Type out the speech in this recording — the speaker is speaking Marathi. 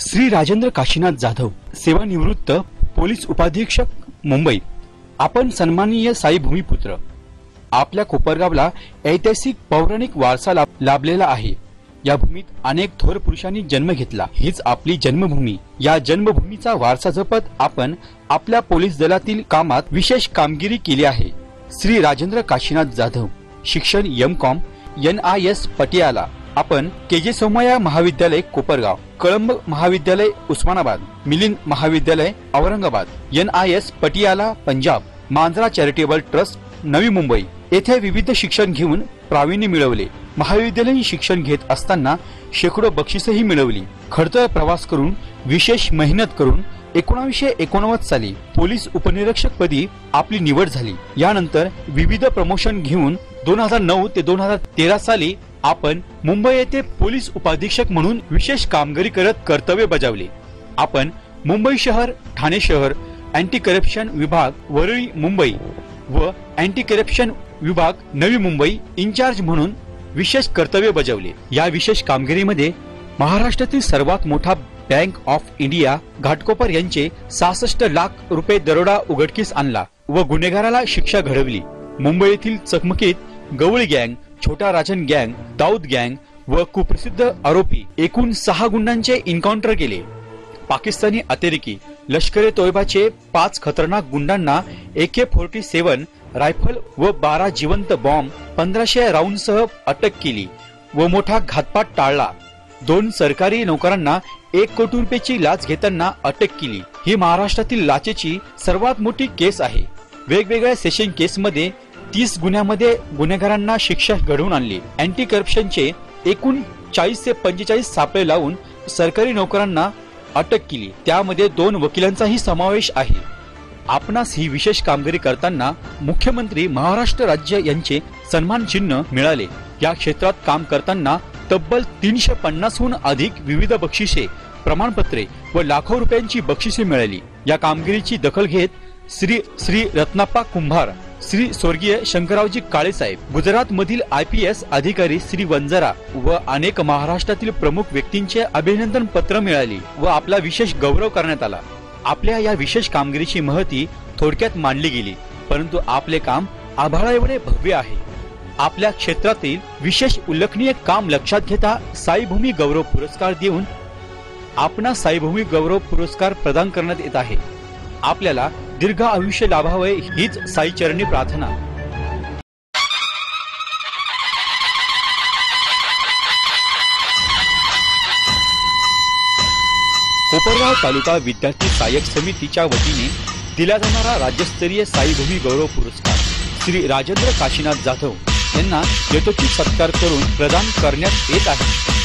श्री राजेंद्र काशीनाथ जाधव, सेवानिवृत्त पोलीस उपाधीक्षक, मुंबई। आपण सन्माननीय साई भूमिपुत्र। आपल्या कोपरगावला ऐतिहासिक पौराणिक वारसा लाभलेला आहे। या भूमीत अनेक थोर पुरुषांनी जन्म घेतला। हीच आपली जन्मभूमी। या जन्मभूमीचा वारसा जपत आपण आपल्या पोलीस दलातील कामात विशेष कामगिरी केली आहे। श्री राजेंद्र काशीनाथ जाधव, शिक्षण M.Com, NIS पटियाला। आपण KJ सोमय्या महाविद्यालय कोपरगाव, कळंब महाविद्यालय उस्मानाबाद, मिलिंद महाविद्यालय Aurangabad, NIS Patiala Punjab, Manjara charitable trust Navi Mumbai येथे विविध शिक्षण घेऊन प्रावीण्य मिळवले। महाविद्यालयीन शिक्षण घेत असताना शेकडो बक्षिसही मिळवली। खडतर प्रवास करून विशेष मेहनत करून 1989 साली पोलीस उपनिरीक्षक पदी आपली निवड झाली। यानंतर विविध प्रमोशन घेऊन 2009 ते 2013 साली आपण मुंबई येथे पोलीस उपाधीक्षक म्हणून विशेष कामगिरी करत कर्तव्य बजावले। आपण मुंबई शहर, ठाणे शहर अँटी करप्शन विभाग वरळी मुंबई व अँटी करप्शन विभाग नवी मुंबई इन्चार्ज म्हणून विशेष कर्तव्य बजावले। या विशेष कामगिरीमध्ये महाराष्ट्रातील सर्वात मोठा बँक ऑफ इंडिया घाटकोपर यांचे 66 लाख रुपये दरोडा उघडकीस आणला व गुन्हेगाराला शिक्षा घडवली। मुंबई येथील चकमकीत गवळी गँग, छोटा राजन गँग, दाऊद गँग व कुप्रसिद्ध आरोपी एकूण 6 गुंडांचे एन्काउंटर केले। पाकिस्तानी अतिरेकी लष्कर ए तोयबाचे 5 खतरनाक गुंडांना AK-47 रायफल व 12 जिवंत बॉम्ब 1500 राऊंडसह अटक केली व मोठा घातपात टाळला। 2 सरकारी नोकरांना 1 कोटी रुपयाची लाच घेताना अटक केली। ही महाराष्ट्रातील लाचेची सर्वात मोठी केस आहे। वेगवेगळ्या सेशन केसमध्ये 30 गुन्ह्यामध्ये गुन्हेगारांना शिक्षा घडवून आणली। अँटी करप्शनचे एकूण 40 ते 45 सापळे लावून सरकारी नोकरांना अटक केली। त्यामध्ये 2 वकिलांचाही समावेश आहे। आपणास ही विशेष कामगिरी करताना मुख्यमंत्री महाराष्ट्र राज्य यांचे सन्मान चिन्ह मिळाले। या क्षेत्रात काम करताना तब्बल 350हून अधिक विविध बक्षिसे, प्रमाणपत्रे व लाखो रुपयांची बक्षिसे मिळाली। या कामगिरीची दखल घेत श्री रत्नाप्पा कुंभार, श्री स्वर्गीय शंकररावजी काळेसाहेब, गुजरात मधील IPS अधिकारी श्री वंजारा व अनेक महाराष्ट्रातील प्रमुख व्यक्तींचे अभिनंदन पत्र मिळाली व आपला विशेष गौरव करण्यात आला। आपल्या या विशेष कामगिरीची महती थोडक्यात मांडली गेली, परंतु आपले काम आभाळा एवढे भव्य आहे। आपल्या क्षेत्रातील विशेष उल्लेखनीय काम लक्षात घेता साईभूमी गौरव पुरस्कार देऊन आपणा साईभूमी गौरव पुरस्कार प्रदान करण्यात येत आहे। आपल्याला दीर्घ आयुष्य लाभावे हीच साईचरणी प्रार्थना। कोपरगाव तालुका विद्यार्थी सहाय्यक समितीच्या वतीने दिला जाणारा राज्यस्तरीय साईभूमी गौरव पुरस्कार श्री राजेंद्र काशीनाथ जाधव यांना यथोचित सत्कार करून प्रदान करण्यात येत आहे।